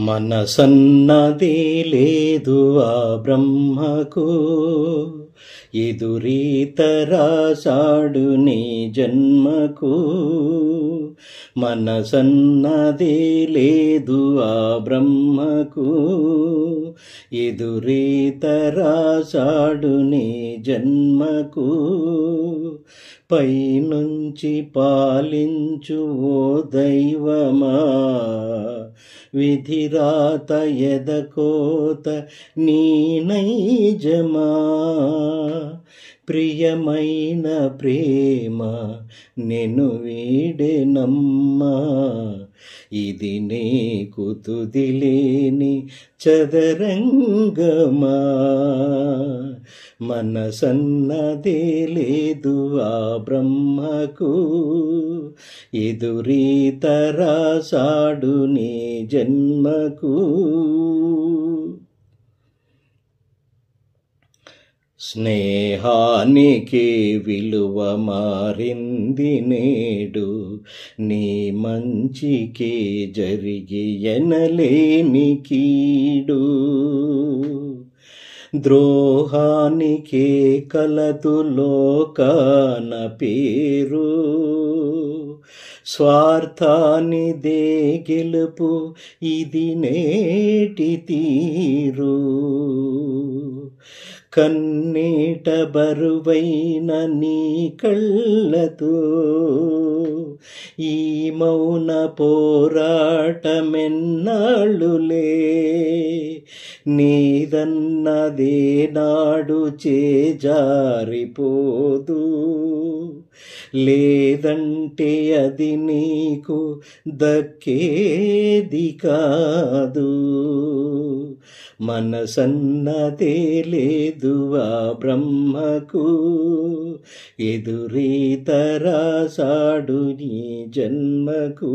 మనసన్నది లేదు ఆ బ్రహ్మకు, ఎదురీత రాశాడు నీ జన్మకు. మనసన్నది లేదు ఆ బ్రహ్మకు, ఎదురీత రాశాడు నీ జన్మకు. పైనుంచి పాలించు ఓ దైవమా, విధిరాత ఎదకోత నీ నైజమా. ప్రియమైన ప్రేమ నిన్ను వీడెనమ్మా, ఇది నీకు తుదిలేని చదరంగమా. మనసన్నదే లేదు ఆ బ్రహ్మకు, ఎదురీత రాశాడు నీ జన్మకు. స్నేహానికి విలువ మారింది నేడు, నీ మంచికి జరిగి ఎనలేని కీడు. ద్రోహానికే కలదు లోకాన పేరు, స్వార్థానిదే గెలుపు ఇది నేటి తీరు. కన్నీట బరువైన నీ కళ్ళతో ఈ మౌన పోరాటమెన్నాళ్ళులే. నీదన్నదే నాడు చేజారిపోదు, లేదంటే అది నీకు దక్కేది కాదు. మనసన్నదే లేదు ఆ బ్రహ్మకు, ఎదురీత రాశాడు నీ జన్మకు.